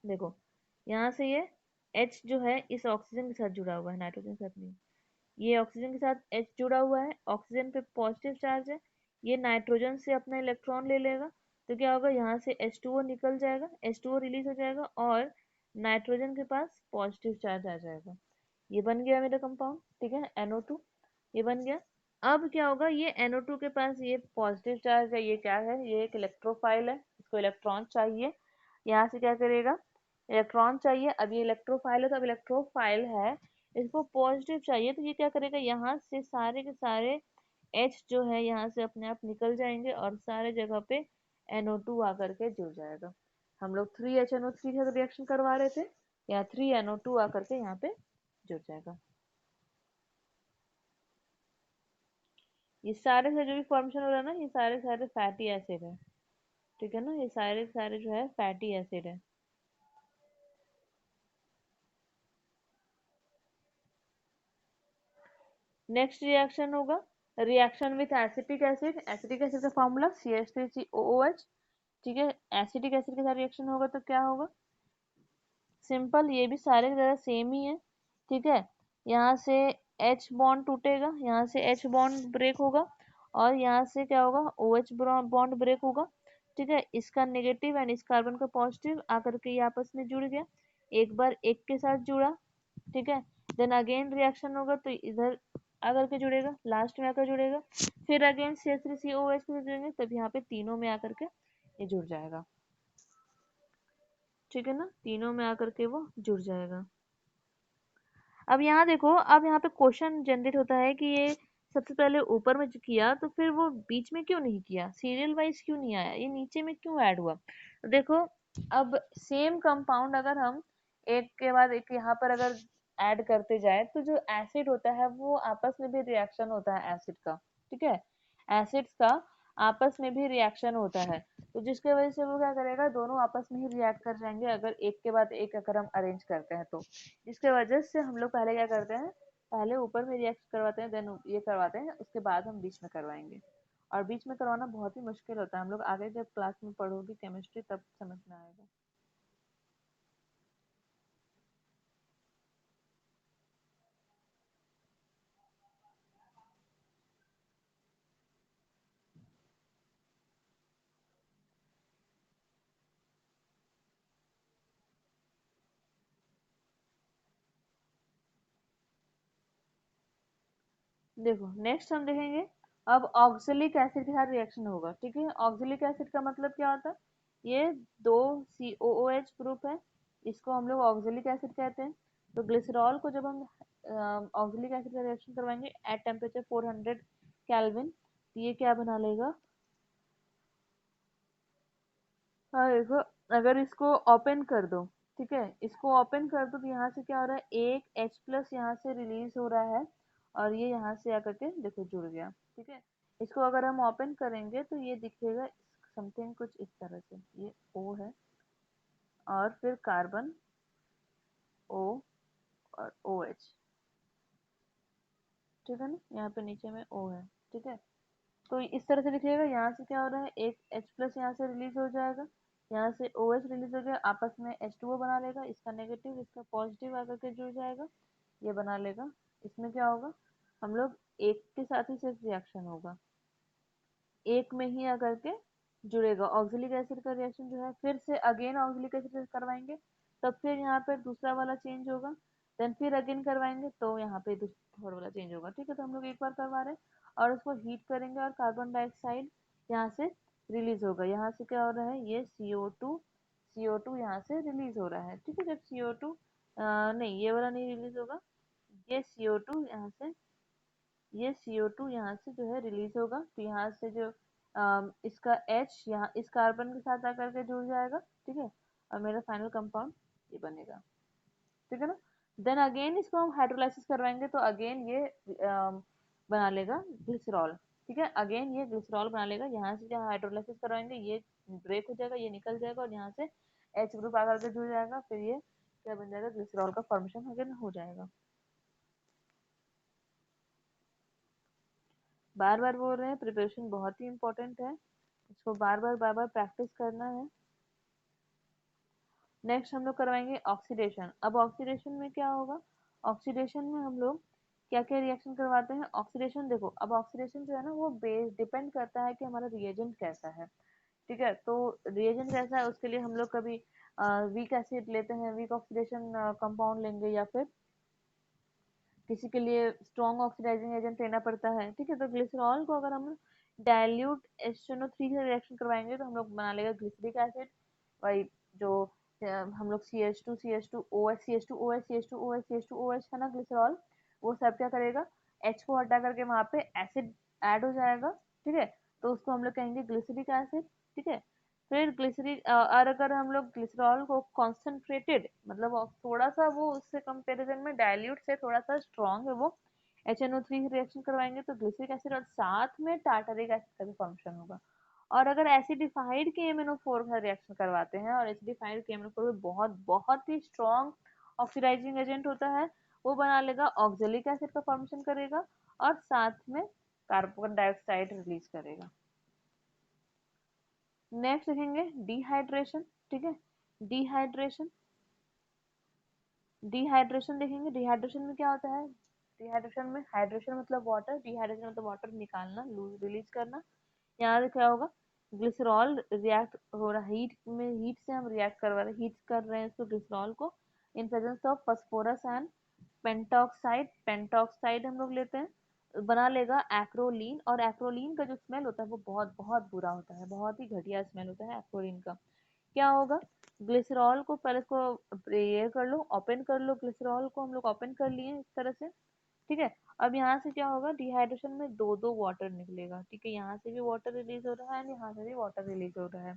देखो यहाँ से ये H जो है इस ऑक्सीजन के साथ जुड़ा हुआ है, नाइट्रोजन के साथ नहीं, ये ऑक्सीजन के साथ H जुड़ा हुआ है, ऑक्सीजन पे पॉजिटिव चार्ज है, ये नाइट्रोजन से अपना इलेक्ट्रॉन ले लेगा, तो क्या होगा, यहाँ से H2O निकल जाएगा, H2O रिलीज हो जाएगा और नाइट्रोजन के पास पॉजिटिव चार्ज आ जाएगा। ये बन गया मेरा कंपाउंड। ठीक है, NO2 ये बन गया। अब क्या होगा, ये NO2 के पास ये पॉजिटिव चार्ज है, ये क्या है, ये एक इलेक्ट्रोफाइल है, इसको इलेक्ट्रॉन चाहिए, यहाँ से क्या करेगा, इलेक्ट्रॉन चाहिए। अब ये इलेक्ट्रोफाइल है, तो अब इलेक्ट्रोफाइल है, इसको पॉजिटिव चाहिए, तो ये क्या करेगा, यहाँ से सारे के सारे H जो है यहाँ से अपने आप निकल जाएंगे और सारे जगह पे NO2 आकर के जुड़ जाएगा। हम लोग 3HNO3 का रिएक्शन करवा रहे थे, यहाँ 3NO2 आकर के यहाँ पे जुड़ जाएगा। ये सारे से जो भी फॉर्मेशन हो रहा है ना, ये सारे सारे फैटी एसिड है। ठीक है ना, ये सारे सारे जो है फैटी एसिड है। नेक्स्ट रिएक्शन होगा reaction with acetic acid. Acetic acid का फॉर्मूला CH3COOH। ठीक है, एसिटिक एसिड के साथ रिएक्शन होगा तो क्या होगा, सिंपल, ये भी सारे की तरह सेम ही है। ठीक है, यहाँ से H बॉन्ड टूटेगा, यहाँ से H बॉन्ड ब्रेक होगा और यहाँ से क्या होगा, OH बॉन्ड ब्रेक होगा। ठीक है, इसका नेगेटिव एंड इस कार्बन का पॉजिटिव आकर के ये आपस में जुड़ गया, एक बार एक के साथ जुड़ा। ठीक है, देन अगेन रिएक्शन होगा तो इधर आकर के जुड़ेगा, लास्ट में आकर जुड़ेगा, फिर अगेन CH3COOH के साथ जुड़ेंगे, तब यहाँ पे तीनों में आकर के ये जुड़ जाएगा। ठीक है ना, तीनों में आकर के वो जुड़ जाएगा। अब यहाँ देखो, अब यहाँ पे क्वेश्चन जनरेट होता है कि ये सबसे पहले ऊपर में किया तो फिर वो बीच में क्यों नहीं किया, सीरियल वाइज क्यों नहीं आया, ये नीचे में क्यों ऐड हुआ। तो देखो, अब सेम कंपाउंड अगर हम एक के बाद एक यहाँ पर अगर ऐड करते जाए तो जो एसिड होता है वो आपस में भी रिएक्शन होता है एसिड का। ठीक है, एसिड्स का आपस में भी रिएक्शन होता है, तो जिसके वजह से वो क्या करेगा, दोनों आपस में ही रिएक्ट कर जाएंगे अगर एक के बाद एक अगर हम अरेंज करते हैं तो। जिसके वजह से हम लोग पहले क्या करते हैं, पहले ऊपर में रिएक्ट करवाते हैं, देन ये करवाते हैं, उसके बाद हम बीच में करवाएंगे। और बीच में करवाना बहुत ही मुश्किल होता है, हम लोग आगे जब क्लास में पढ़ोगी केमिस्ट्री तब समझ में आएगा। देखो नेक्स्ट हम देखेंगे अब ऑक्जेलिक एसिड के साथ रिएक्शन होगा, ठीक है। ऑक्जेलिक एसिड का मतलब क्या होता है, ये दो COOH ग्रुप है, इसको हम लोग ऑक्जेलिक एसिड कहते हैं। तो ग्लिसरॉल को जब हम ऑक्जेलिक एसिड का रिएक्शन करवाएंगे एट टेम्परेचर 400 केल्विन, तो ये क्या बना लेगा। हाँ देखो, अगर इसको ओपन कर दो, ठीक है, इसको ओपन कर दो तो यहाँ से क्या हो रहा है, एक H+ यहाँ से रिलीज हो रहा है और ये यहाँ से आकर के देखो जुड़ गया, ठीक है। इसको अगर हम ओपन करेंगे तो ये दिखेगा समथिंग कुछ इस तरह से, ये O है और फिर कार्बन O और OH, ठीक है ना, यहाँ पे नीचे में O है, ठीक है। तो इस तरह से दिखेगा, यहाँ से क्या हो रहा है, एक H+ यहाँ से रिलीज हो जाएगा, यहाँ से OH रिलीज हो गया, आपस में H2O बना लेगा, इसका नेगेटिव इसका पॉजिटिव आकर के जुड़ जाएगा, ये बना लेगा। इसमें क्या होगा, हम लोग एक के साथ ही सिर्फ रिएक्शन होगा, एक में ही आकर के जुड़ेगा। ऑक्जेलिक एसिड का रिएक्शन जो है फिर से अगेन ऑक्जेलिक एसिड करवाएंगे, तब फिर यहाँ पर दूसरा वाला चेंज होगा, देन फिर अगेन करवाएंगे तो यहाँ पे दूसरा वाला चेंज होगा, ठीक है। तो हम लोग एक बार करवा रहे हैं और उसको हीट करेंगे और कार्बन डाइऑक्साइड यहाँ से रिलीज होगा, यहाँ से क्या हो रहा है, ये CO2 यहाँ से रिलीज हो रहा है, ठीक है। जब CO2 नहीं, ये वाला नहीं रिलीज होगा, ये CO2 यहाँ से, ये CO2 यहाँ से जो है रिलीज होगा, तो यहाँ से जो इसका H यहाँ इस कार्बन के साथ आकर के जुड़ जाएगा, ठीक है, और मेरा फाइनल कंपाउंड ये बनेगा, ठीक है ना। देन अगेन इसको हम हाइड्रोलाइसिस करवाएंगे तो अगेन ये बना लेगा ग्लिसरॉल, ठीक है। अगेन ये ग्लिसरॉल बना लेगा, यहाँ से जहाँ हाइड्रोलाइसिस करवाएंगे ये ब्रेक हो जाएगा, ये निकल जाएगा और यहाँ से H ग्रुप आकर के जुड़ जाएगा, फिर ये क्या बन जाएगा, ग्लिसरॉल का फॉर्मेशन अगेन हो जाएगा। बार बार बोल रहे हैं, प्रिपरेशन बहुत ही इंपॉर्टेंट है, इसको बार बार प्रैक्टिस करना है। नेक्स्ट हम लोग करवाएंगे ऑक्सीडेशन। अब ऑक्सीडेशन में क्या होगा, ऑक्सीडेशन में हम लोग क्या क्या रिएक्शन करवाते हैं। ऑक्सीडेशन देखो, अब ऑक्सीडेशन जो है ना वो बेस डिपेंड करता है कि हमारा रिएजेंट कैसा है, ठीक है। तो रिएजेंट कैसा है उसके लिए हम लोग कभी वीक एसिड लेते हैं, वीक ऑक्सीडेशन कंपाउंड लेंगे, या फिर किसी के लिए स्ट्रॉन्ग ऑक्सीडाइजिंग एजेंट लेना पड़ता है, ठीक है। तो ग्लिसरॉल को अगर हम डाइल्यूट HNO3 से रिएक्शन करवाएंगे तो हम लोग बना लेगा ग्लिसरिक एसिड, वही जो हम लोग CH2OH है ना ग्लिसरॉल, वो सब क्या करेगा, H को हटा करके वहां पे एसिड ऐड हो जाएगा, ठीक है। तो उसको हम लोग कहेंगे ग्लिसरिक एसिड, ठीक है। फिर ग्लिसरीन और अगर हम लोग ग्लिसरॉल को कॉन्सेंट्रेटेड मतलब थोड़ा सा वो उससे कंपैरिजन में डाइल्यूट से थोड़ा सा स्ट्रॉन्ग है वो HNO3 रिएक्शन करवाएंगे तो ग्लिसरिक एसिड और साथ में टार्टरिक एसिड का भी फॉर्मेशन होगा। और अगर एसिडिफाइड KMnO4 का रिएक्शन करवाते हैं, और एसिडिफाइड KMnO4 बहुत बहुत ही स्ट्रॉन्ग ऑक्सीडाइजिंग एजेंट होता है, वो बना लेगा ऑक्जेलिक एसिड का फॉर्मेशन करेगा और साथ में कार्बन डाइऑक्साइड रिलीज करेगा। नेक्स्ट देखेंगे डिहाइड्रेशन, ठीक है। डिहाइड्रेशन, डिहाइड्रेशन देखेंगे, डिहाइड्रेशन में क्या होता है, डिहाइड्रेशन में हाइड्रेशन मतलब वाटर, डिहाइड्रेशन मतलब वाटर निकालना, लूज रिलीज करना। यहाँ से क्या होगा, ग्लिसरॉल रिएक्ट हो रहा है, हीट में, हीट से हम रिएक्ट करवा रहे हैं, हीट कर रहे हैं इसको ग्लिसरॉल को in presence of phosphorus and pentoxide, pentoxide हम लोग लेते हैं, बना लेगा एक्रोलीन। और एक्रोलीन का जो स्मेल होता है वो बहुत बहुत बुरा होता है, बहुत ही घटिया स्मेल होता है एक्रोलीन का। क्या होगा, ग्लिसरॉल को पहले इसको ये कर लो, ओपन कर लो, ग्लिसरॉल को हम लोग ओपन कर लिए इस तरह से, ठीक है। अब यहाँ से क्या होगा, डिहाइड्रेशन में दो दो वाटर निकलेगा, ठीक है, यहाँ से भी वाटर रिलीज हो रहा है, यहाँ से भी वाटर रिलीज हो रहा है।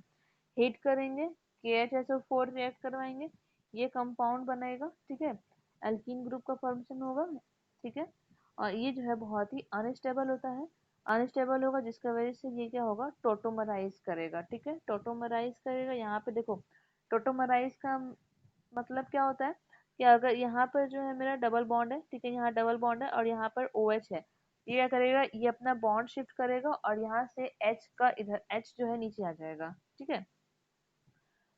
हीट करेंगे, KHSO4 रिएक्ट करवाएंगे, ये कंपाउंड बनेगा, ठीक है, एल्कीन ग्रुप का फॉर्मेशन होगा, ठीक है। और ये जो है बहुत ही अनस्टेबल होता है, अनस्टेबल होगा जिसका वजह से ये क्या होगा, टोटोमराइज करेगा, ठीक है, टोटोमराइज करेगा। यहाँ पे देखो, टोटोमराइज का मतलब क्या होता है कि अगर यहाँ पर जो है मेरा डबल बॉन्ड है, ठीक है, यहाँ डबल बॉन्ड है और यहाँ पर OH है, ये क्या करेगा, ये अपना बॉन्ड शिफ्ट करेगा और यहाँ से H का इधर H जो है नीचे आ जाएगा, ठीक है।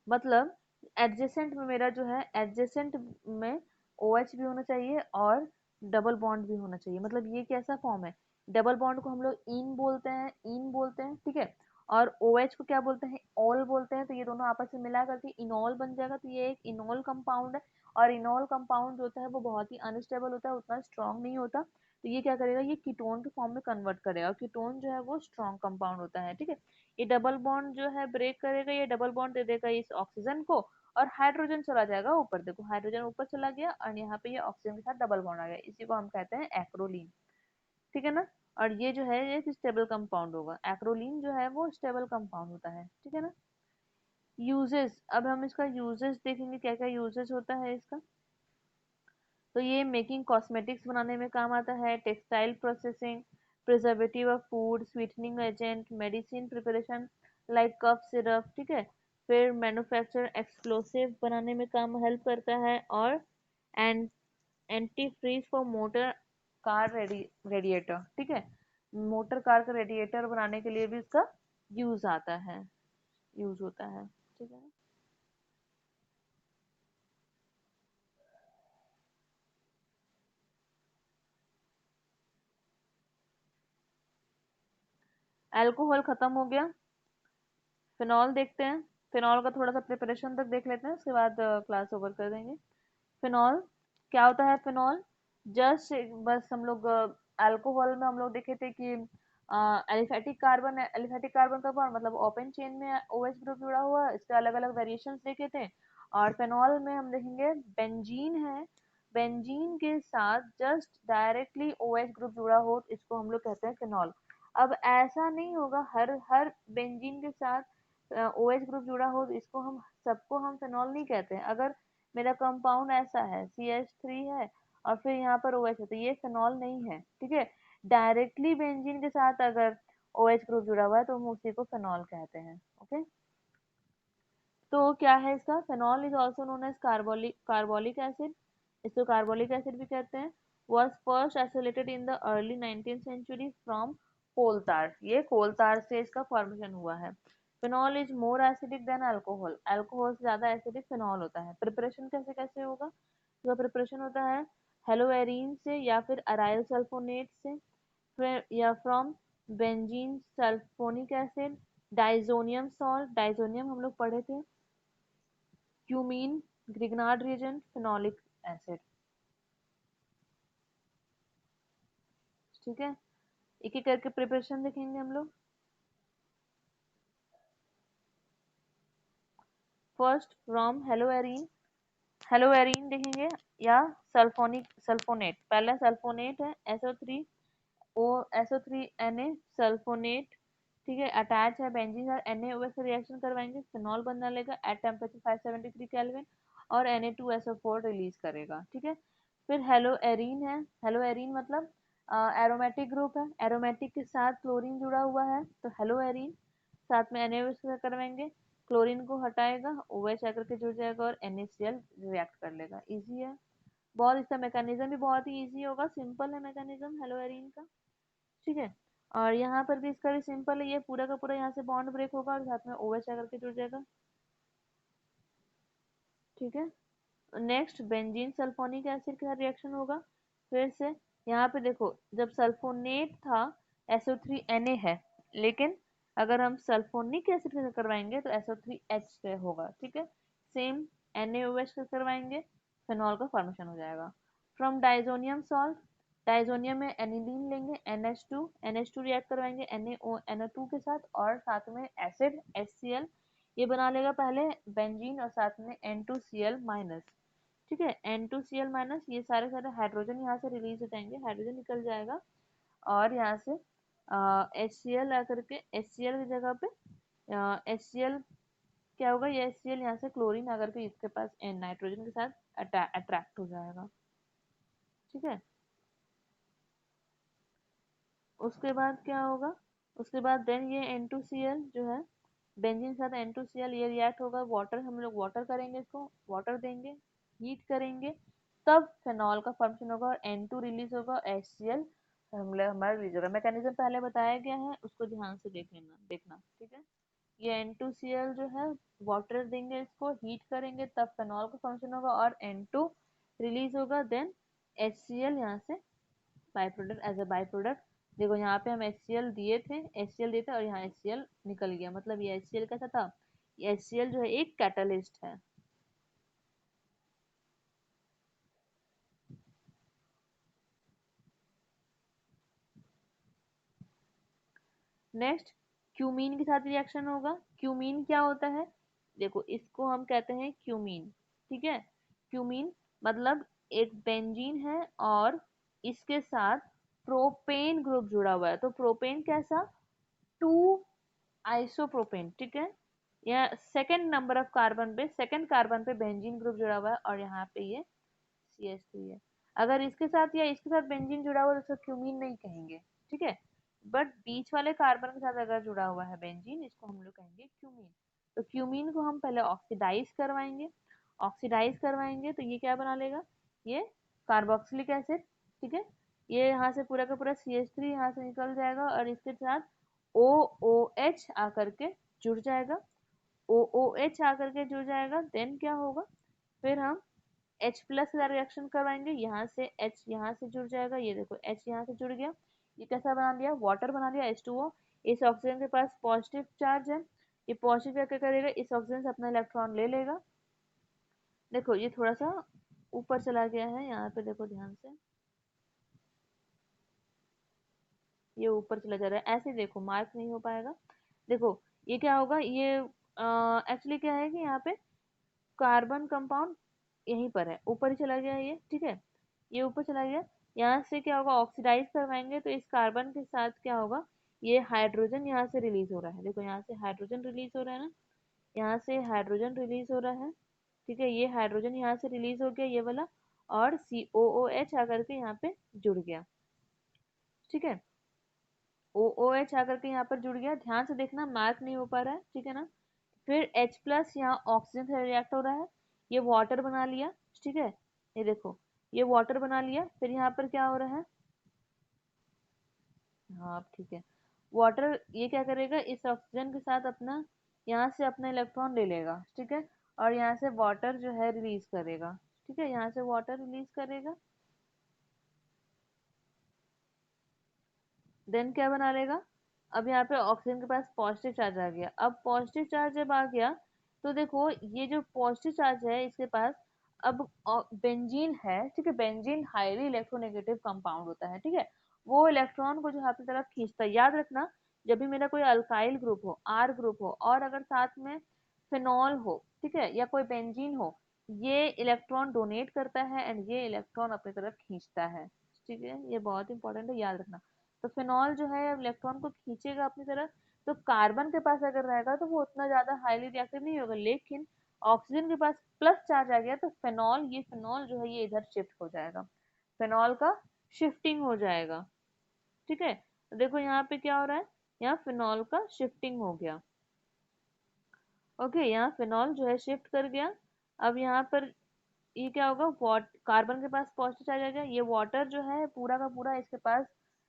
मतलब एडजेसेंट में मेरा जो है, एडजेसेंट में OH भी होना चाहिए और डबल बॉन्ड भी होना चाहिए। मतलब ये कैसा फॉर्म है, डबल बॉन्ड को हम लोग इन बोलते हैं, इन बोलते हैं, ठीक है, और OH को क्या बोलते हैं, ऑल बोलते हैं। तो ये दोनों आपस में मिला करके इनॉल बन जाएगा, तो ये एक इनॉल कंपाउंड है। और इनॉल कंपाउंड जो होता है वो बहुत ही अनस्टेबल होता है, उतना स्ट्रांग नहीं होता। तो तो ये क्या करेगा, ये कीटोन के फॉर्म में कन्वर्ट करेगा। कीटोन जो है वो स्ट्रॉन्ग कंपाउंड होता है, ठीक है। ये डबल बॉन्ड जो है ब्रेक करेगा, ये डबल बॉन्ड दे देगा इस ऑक्सीजन को, और हाइड्रोजन चला जाएगा ऊपर। देखो हाइड्रोजन ऊपर चला गया और यहाँ पे ये ऑक्सीजन के साथ डबल बॉन्ड आ गया, इसी को हम कहते हैं एक्रोलीन, ठीक है ना। और ये जो है ये स्टेबल कंपाउंड होगा, एक्रोलीन जो है वो स्टेबल कंपाउंड होता है, ठीक है ना। यूजेस, अब हम इसका यूजेस देखेंगे, क्या क्या यूजेस होता है इसका। तो ये मेकिंग कॉस्मेटिक्स बनाने में काम आता है, textile processing, preservative of food, sweetening agent, medicine preparation like cough syrup, ठीक है। फिर मैन्युफैक्चर एक्सप्लोसिव बनाने में काम हेल्प करता है, और and antifreeze for motor car radiator, ठीक है। मोटर कार का रेडिएटर बनाने के लिए भी इसका यूज आता है, यूज होता है, ठीक है। अल्कोहल खत्म हो गया, फिनॉल देखते हैं। फिनॉल का थोड़ा सा प्रिपरेशन तक देख लेते हैं, उसके बाद क्लास ओवर कर देंगे। फिनॉल क्या होता है, फिनॉल जस्ट बस हम लोग अल्कोहल में हम लोग देखे थे कि एलिफेटिक कार्बन, एलिफेटिक कार्बन का बॉन्ड मतलब ओपन चेन में OH ग्रुप जुड़ा हुआ है, इसके अलग अलग वेरिएशंस देखे थे। और फिनॉल में हम देखेंगे बेंजीन है, बेंजीन के साथ जस्ट डायरेक्टली OH ग्रुप जुड़ा हो, इसको हम लोग कहते हैं फिनॉल। अब ऐसा नहीं होगा हर हर बेंजीन के साथ OH ग्रुप जुड़ा हो तो इसको हम सबको हम फिनॉल नहीं कहते हैं। अगर मेरा कंपाउंड ऐसा है CH3 है और फिर यहाँ पर OH है तो ये फिनॉल नहीं है, ठीक है। डायरेक्टली बेंजीन के साथ अगर OH ग्रुप जुड़ा हुआ है तो हम उसी को फिनॉल कहते हैं, ओके। तो क्या है इसका, phenol is also known as carbolic carbolic acid, इसको कार्बोलिक एसिड भी कहते हैं। was first isolated in the early 19th century from कोल तार, ये कोल तार से इसका फॉर्मेशन हुआ है। Phenol is more acidic then alcohol, alcohol से ज्यादा एसिडिक फिनॉल होता है। प्रिपरेशन कैसे कैसे होगा, तो प्रिपरेशन होता है हेलोएरीन से या फिर अराइल सल्फोनेट से, फिर या from benzene sulphonic acid, diazonium salt, diazonium हम लोग पढ़े थे, cumene, Grignard reagent, phenolic acid, ठीक है। एक एक करके प्रिपरेशन देखेंगे हम लोग। फर्स्ट फ्रॉम हेलोएरीन, हेलोएरीन देखेंगे या सल्फोनिक सल्फोनेट, पहला सल्फोनेट है SO3 ओ SO3Na सल्फोनेट, ठीक है। अटैच है बेंजीन और NaOH से रिएक्शन करवाएंगे, फिनॉल बनने लगेगा एट टेम्परेचर 573 केल्विन और Na2SO4 रिलीज करेगा, ठीक है। फिर हेलोएरीन है, हेलोएरीन मतलब एरोमेटिक ग्रुप है, एरोमेटिक के साथ क्लोरीन जुड़ा हुआ है तो हेलोएरीन, साथ में NaOH से करवाएंगे, क्लोरीन को हटाएगा, OH आकर के जुड़ जाएगा और NaCl रिएक्ट कर लेगा, इजी है बहुत। इसका मैकेनिज्म भी बहुत ही इजी होगा, सिंपल है मैकेनिज्म हेलोएरीन का, ठीक है। और यहाँ पर भी इसका भी सिंपल है, ये पूरा का पूरा यहाँ से बॉन्ड ब्रेक होगा और साथ में OH आकर के जुड़ जाएगा, ठीक है। नेक्स्ट बेंजीन सल्फोनिक एसिड का रिएक्शन होगा, फिर से यहाँ पे देखो जब सल्फोनेट था SO3Na है, लेकिन अगर हम सल्फोनिक एसिड से करवाएंगे तो SO3H से होगा, ठीक है। सेम NaOH से करवाएंगे, फिनॉल का फॉर्मेशन हो जाएगा। फ्रॉम डाइजोनियम सॉल्ट, डाइजोनियम में एनिलीन लेंगे NH2, NH2 रिएक्ट करवाएंगे NaNO2 के साथ और साथ में एसिड HCl, ये बना लेगा पहले बेंजीन और साथ में N2Cl माइनस, ठीक है। N2Cl माइनस, ये सारे सारे हाइड्रोजन यहाँ से रिलीज हो जाएंगे, हाइड्रोजन निकल जाएगा और यहाँ से HCl आकर के HCl की जगह पे HCl क्या होगा, ये HCl यहाँ से क्लोरीन आकर के इसके पास नाइट्रोजन के साथ अट्रैक्ट हो जाएगा, ठीक है। उसके बाद क्या होगा, उसके बाद देन ये N2Cl जो है बेंजीन के साथ N2Cl ये रिएक्ट होगा, वाटर हम लोग वाटर करेंगे, इसको वाटर देंगे, हीट करेंगे, तब फिनॉल का फॉर्मेशन होगा और N2 रिलीज होगा, HCl हमारा रिलीज होगा। मैकेनिज्म पहले बताया गया है, उसको ध्यान से देख लेना देखना, ठीक है। ये N2Cl जो है वाटर देंगे, इसको हीट करेंगे तब फिनॉल का फॉर्मेशन होगा और N2 रिलीज होगा, देन HCl यहाँ से by product as a by product. देखो यहाँ पे हम HCl दिए थे, HCl दिए थे और यहाँ HCl निकल गया, मतलब ये HCl कैसा था, ये HCl जो है एक कैटलिस्ट है। नेक्स्ट क्यूमीन के साथ रिएक्शन होगा। क्यूमीन क्या होता है, देखो इसको हम कहते हैं क्यूमीन, ठीक है। क्यूमीन मतलब एक बेंजीन है और इसके साथ प्रोपेन ग्रुप जुड़ा हुआ है। तो प्रोपेन कैसा, टू आइसोप्रोपेन, ठीक है। यहाँ सेकंड नंबर ऑफ कार्बन पे, सेकंड कार्बन पे बेंजीन ग्रुप जुड़ा हुआ है और यहाँ पे ये CH3 है। अगर इसके साथ या इसके साथ बेंजीन जुड़ा हुआ है तो उसको क्यूमीन नहीं कहेंगे, ठीक है। बट बीच वाले कार्बन के साथ अगर जुड़ा हुआ है बेंजीन, इसको हम लोग कहेंगे क्यूमीन। तो क्यूमीन को हम पहले ऑक्सीडाइज करवाएंगे, ऑक्सीडाइज करवाएंगे तो ये क्या बना लेगा, ये कार्बोक्सिलिक एसिड, ठीक है। ये यहाँ से पूरा का पूरा CH3 यहाँ से निकल जाएगा और इसके साथ OOH आकर के जुड़ जाएगा। OOH आकर के जुड़ जाएगा, देन क्या होगा, फिर हम H प्लस का रिएक्शन करवाएंगे, यहाँ से H यहाँ से जुड़ जाएगा, ये देखो H यहाँ से जुड़ गया। ये कैसा बना लिया, वाटर बना लिया H2O। इस ऑक्सीजन के पास पॉजिटिव चार्ज है, ये पॉजिटिव क्या करेगा, इस ऑक्सीजन से अपना इलेक्ट्रॉन ले लेगा। देखो ये थोड़ा सा ऊपर चला गया है, यहाँ पे देखो ध्यान से, ये ऊपर चला जा रहा है, ऐसे देखो मार्क नहीं हो पाएगा। देखो ये क्या होगा, ये एक्चुअली क्या है कि यहाँ पे कार्बन कंपाउंड यहीं पर है, ऊपर ही चला गया ये, ठीक है। ये ऊपर चला गया, यहाँ से क्या होगा, ऑक्सीडाइज करवाएंगे तो इस कार्बन के साथ क्या होगा, ये हाइड्रोजन यहाँ से रिलीज हो रहा है। देखो यहाँ से हाइड्रोजन रिलीज हो रहा है ना, यहाँ से हाइड्रोजन रिलीज हो रहा है, ठीक है। ये हाइड्रोजन यहाँ से रिलीज हो गया ये वाला, और COOH आकर के यहाँ पे जुड़ गया, ठीक है। OOH आकर के यहाँ पर जुड़ गया, ध्यान से देखना मार्क नहीं हो पा रहा है, ठीक है ना। फिर H प्लस यहाँ ऑक्सीजन से रिएक्ट हो रहा है, ये वाटर बना लिया, ठीक है। ये देखो ये वाटर बना लिया, फिर यहाँ पर क्या हो रहा है, हाँ ठीक है, वाटर ये क्या करेगा, इस ऑक्सीजन के साथ अपना यहाँ से अपना इलेक्ट्रॉन ले लेगा, ठीक है। और यहाँ से वाटर जो है रिलीज करेगा, ठीक है, यहाँ से वाटर रिलीज करेगा, देन क्या बना लेगा, अब यहाँ पे ऑक्सीजन के पास पॉजिटिव चार्ज आ गया। अब पॉजिटिव चार्ज जब आ गया तो देखो ये जो पॉजिटिव चार्ज है इसके पास, अब बेंजीन है, ठीक है। बेंजीन हाईली इलेक्ट्रोनेगेटिव कंपाउंड होता है, ठीक है। वो इलेक्ट्रॉन को जो है अपनी तरफ खींचता है। याद रखना, जब भी मेरा कोई अल्काइल ग्रुप हो, R ग्रुप हो, और अगर साथ में फिनॉल हो, ठीक है, या कोई बेंजीन हो, ये इलेक्ट्रॉन डोनेट करता है एंड ये इलेक्ट्रॉन अपनी तरफ खींचता है, ठीक है। ये बहुत इंपॉर्टेंट है, याद रखना। तो फिनॉल जो है इलेक्ट्रॉन को खींचेगा अपनी तरफ, तो कार्बन के पास अगर रहेगा तो वो उतना ज्यादा हाईली रिएक्टिव नहीं होगा, लेकिन ऑक्सीजन के पास प्लस चार्ज आ गया तो फिनॉल, ये फिनॉल जो है ये इधर शिफ्ट हो जाएगा, फिनॉल का शिफ्टिंग हो जाएगा, ठीक है। तो देखो यहाँ पे क्या हो रहा है, यहाँ फिनॉल का शिफ्टिंग हो गया, ओके। यहाँ फिनॉल जो है शिफ्ट कर गया। अब यहाँ पर ये क्या होगा, कार्बन के पास पॉजिटिव चार्ज आ गया, ये वाटर जो है पूरा का पूरा इसके पास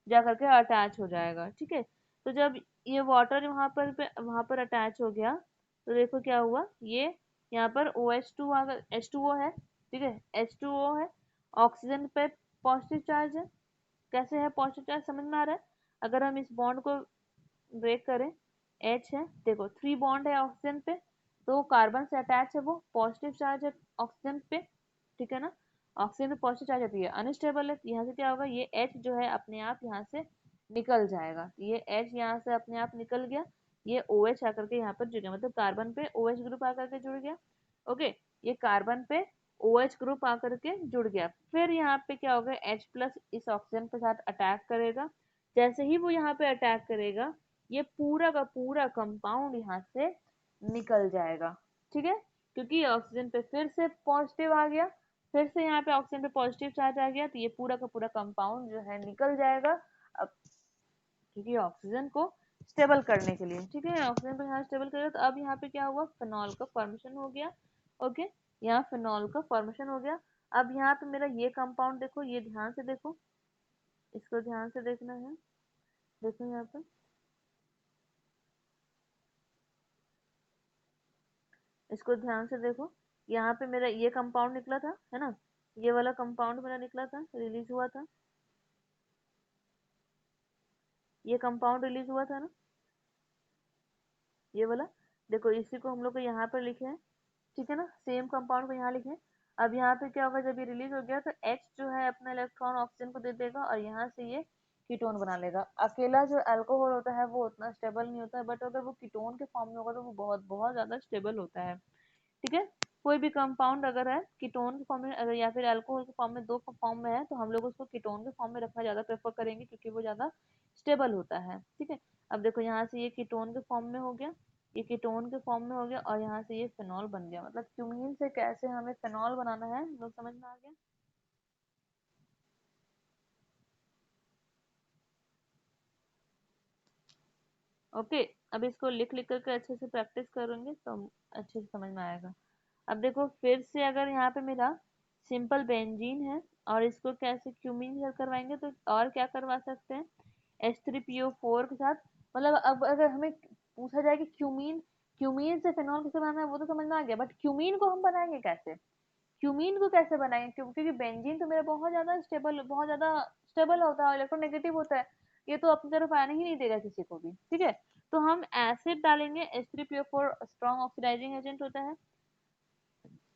जा करके अटैच हो जाएगा, ठीक है। तो जब ये वाटर वहां पर अटैच हो गया तो देखो क्या हुआ, ये यहाँ पर OH2 अगर H2O है, ठीक है, H2O है, ऑक्सीजन पे पॉजिटिव चार्ज है। कैसे है पॉजिटिव चार्ज, समझ में आ रहा है। अगर हम इस बॉन्ड को ब्रेक करें, H है, देखो 3 बॉन्ड है ऑक्सीजन पे, तो कार्बन से अटैच है, वो पॉजिटिव चार्ज है ऑक्सीजन पे, ठीक है ना। ऑक्सीजन पे पॉजिटिव चार्ज आती है, अनस्टेबल है, तो यहाँ से क्या होगा, ये H जो है अपने आप यहाँ से निकल जाएगा, ये H यहाँ से अपने आप निकल गया, ये OH आकर के यहाँ पर जुड़ गया, मतलब कार्बन पे OH ग्रुप आकर के जुड़ गया, ओके। ये कार्बन पे OH ग्रुप आकर के जुड़ गया, फिर यहाँ पे क्या होगा, H प्लस इस ऑक्सीजन के साथ अटैक करेगा। जैसे ही वो यहाँ पे अटैक करेगा, ये पूरा का पूरा कंपाउंड यहाँ से निकल जाएगा, ठीक है। क्योंकि ऑक्सीजन पे फिर से पॉजिटिव आ गया, फिर से यहाँ पे ऑक्सीजन पे पॉजिटिव चार्ज आ गया, तो ये पूरा का पूरा कंपाउंड जो है निकल जाएगा। अब क्योंकि ऑक्सीजन को स्टेबल करने के लिए, ठीक है, ऑक्सीजन को यहाँ स्टेबल करेगा, तो अब यहाँ पे क्या हुआ, फिनॉल का फॉर्मेशन हो गया, ओके। यहाँ फिनॉल का फॉर्मेशन हो गया। अब यहाँ पे मेरा ये कंपाउंड देखो, ये ध्यान से देखो, इसको ध्यान से देखना है, देखो यहाँ पे, इसको ध्यान से देखो, यहाँ पे मेरा ये कंपाउंड निकला था, है ना, ये वाला कंपाउंड मेरा निकला था, रिलीज हुआ था, ये कंपाउंड रिलीज हुआ था ना, ये वाला। देखो इसी को हम लोग को यहाँ पर लिखे हैं, ठीक है ना, सेम कंपाउंड को यहाँ लिखे हैं। अब यहाँ पे क्या होगा, जब ये रिलीज हो गया तो H जो है अपना इलेक्ट्रॉन ऑक्सीजन को दे देगा और यहाँ से ये कीटोन बना लेगा। अकेला जो अल्कोहल होता है वो उतना स्टेबल नहीं होता है, बट अगर वो कीटोन के फॉर्म में होगा तो वो बहुत बहुत ज्यादा स्टेबल होता है। ठीक है, कोई भी कंपाउंड अगर है कीटोन के फॉर्म में अगर या फिर अल्कोहल के फॉर्म में, दो फॉर्म में है, तो हम लोग उसको कीटोन के फॉर्म में रखना ज्यादा प्रेफर करेंगे क्योंकि वो ज्यादा स्टेबल होता है। ठीक है, अब देखो यहाँ से ये कीटोन के फॉर्म में हो गया, ये कीटोन के फॉर्म में हो गया, और यहाँ से ये फिनॉल बन गया। मतलब क्यूमीन से कैसे हमें फिनॉल बनाना है हम लोग समझ में आ गया। ओके, अब इसको लिख लिख करके अच्छे से प्रैक्टिस करेंगे तो अच्छे से समझ में आएगा। अब देखो फिर से अगर यहाँ पे मेरा सिंपल बेंजीन है और इसको कैसे क्यूमीन से करवाएंगे, तो और क्या करवा सकते हैं, H3PO4 के साथ। मतलब अब अगर हमें पूछा जाए कि क्यूमीन क्यूमीन से फिनॉल कैसे बनाना है वो तो समझ में आ गया, बट क्यूमीन को हम बनाएंगे कैसे, क्यूमीन को कैसे बनाएंगे, क्योंकि बेंजीन तो मेरा बहुत ज्यादा स्टेबल होता है, इलेक्ट्रोनेगेटिव होता है, ये तो अपनी तरफ आने ही नहीं देगा किसी को भी। ठीक है, तो हम एसिड डालेंगे, H3PO4 स्ट्रॉन्ग ऑक्सीडाइजिंग एजेंट होता है,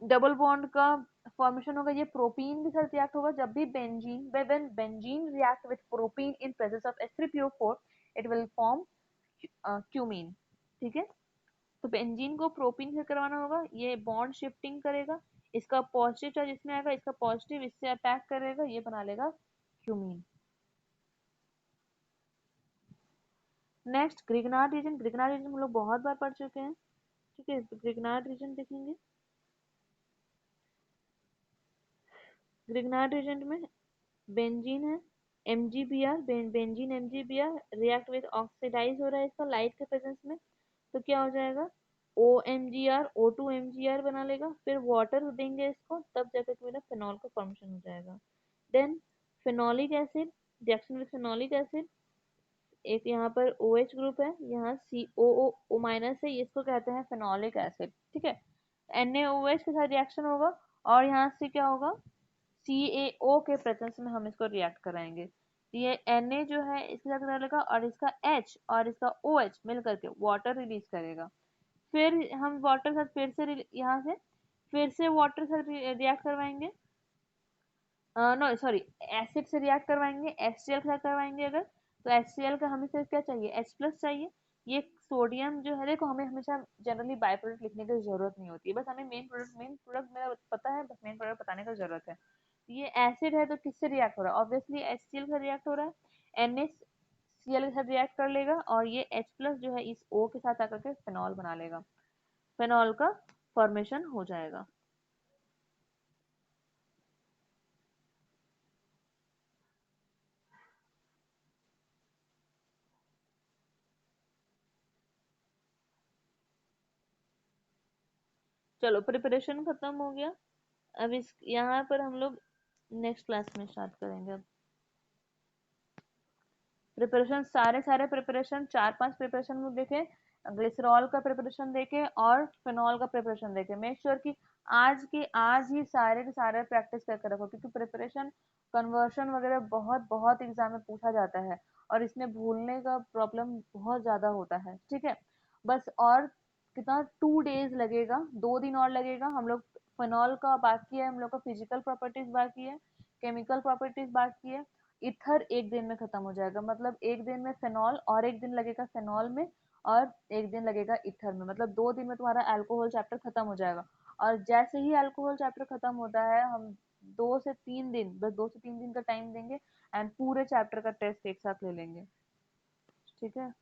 डबल बॉन्ड का फॉर्मेशन होगा, ये प्रोपीन के साथ रिएक्ट होगा। जब भी benzene when benzene react with propene in presence of H3PO4 it will form cumene. ठीक है, तो बेंजीन को प्रोपीन से करवाना होगा, ये बॉन्ड शिफ्टिंग करेगा, इसका पॉजिटिव चार्ज इसमें आएगा, इसका पॉजिटिव इससे अटैक करेगा, ये बना लेगा cumene. Next Grignard reason, Grignard reason हम लोग बहुत बार पढ़ चुके हैं। ठीक है, तो ग्रिग्नार्ड रीजन देखेंगे, ग्रिग्नार्ड रीजन में बेंजीन है, MgBr, benzene MgBr react with oxidise हो रहा है इसका लाइट के प्रेजेंस में, तो क्या हो जाएगा, OMgR O2MgR बना लेगा, फिर वाटर देंगे इसको, तब जाकर के मेरा फिनॉल का फॉर्मेशन हो जाएगा। Then phenolic acid, reaction with phenolic acid, एक यहाँ पर OH ग्रुप है, यहाँ COO माइनस है, इसको कहते हैं फिनोलिक एसिड। ठीक है, NaOH के साथ रिएक्शन होगा, और यहाँ से क्या होगा, CaO के प्रेजेंस में हम इसको रिएक्ट कराएंगे। ये Na जो है इसके साथ डालेगा, और इसका H और इसका OH मिल करके वाटर रिलीज करेगा। फिर हम वाटर साथ फिर से यहाँ से फिर से वाटर से रिएक्ट करवाएंगे, नो सॉरी, एसिड से रिएक्ट करवाएंगे, HCl के साथ करवाएंगे अगर, तो HCl का हमें सिर्फ क्या चाहिए, H प्लस चाहिए। ये सोडियम जो है, देखो हमें हमेशा जनरली बाय प्रोडक्ट लिखने की जरूरत नहीं होती है, बस हमें मेन प्रोडक्ट मेरा पता है, बस मेन प्रोडक्ट बताने की जरूरत है। ये एसिड है तो किससे रिएक्ट हो रहा है, ऑब्वियसली HCl से रिएक्ट हो रहा है, NaCl के साथ रिएक्ट कर लेगा, और ये H प्लस जो है इस O के साथ आकर के फिनॉल बना लेगा, फिनॉल का फॉर्मेशन हो जाएगा। चलो प्रिपरेशन खत्म हो गया, अब इस यहाँ पर हम लोग नेक्स्ट क्लास में स्टार्ट करेंगे। अब प्रिपरेशन सारे प्रिपरेशन, चार पांच प्रिपरेशन में देखे, ग्लिसरॉल का प्रिपरेशन देखे और फिनॉल का प्रिपरेशन देखे। मेक श्योर कि आज ही सारे के सारे प्रैक्टिस करके रखो, क्योंकि प्रिपरेशन कन्वर्शन वगैरह बहुत बहुत एग्जाम में पूछा जाता है, और इसमें भूलने का प्रॉब्लम बहुत ज्यादा होता है। ठीक है, बस और कितना 2 डेज लगेगा, 2 दिन और लगेगा। हम लोग फिनॉल का बाकी है, हम लोग का फिजिकल प्रॉपर्टीज बाकी है, केमिकल प्रॉपर्टीज बाकी है। इथर एक दिन में खत्म हो जाएगा, मतलब एक दिन में फिनॉल, और एक दिन लगेगा फिनॉल में, और एक दिन लगेगा इथर में, मतलब 2 दिन में तुम्हारा अल्कोहल चैप्टर खत्म हो जाएगा। और जैसे ही अल्कोहल चैप्टर खत्म होता है, हम 2 से 3 दिन, बस 2 से 3 दिन का टाइम देंगे, एंड पूरे चैप्टर का टेस्ट एक साथ ले लेंगे। ठीक है।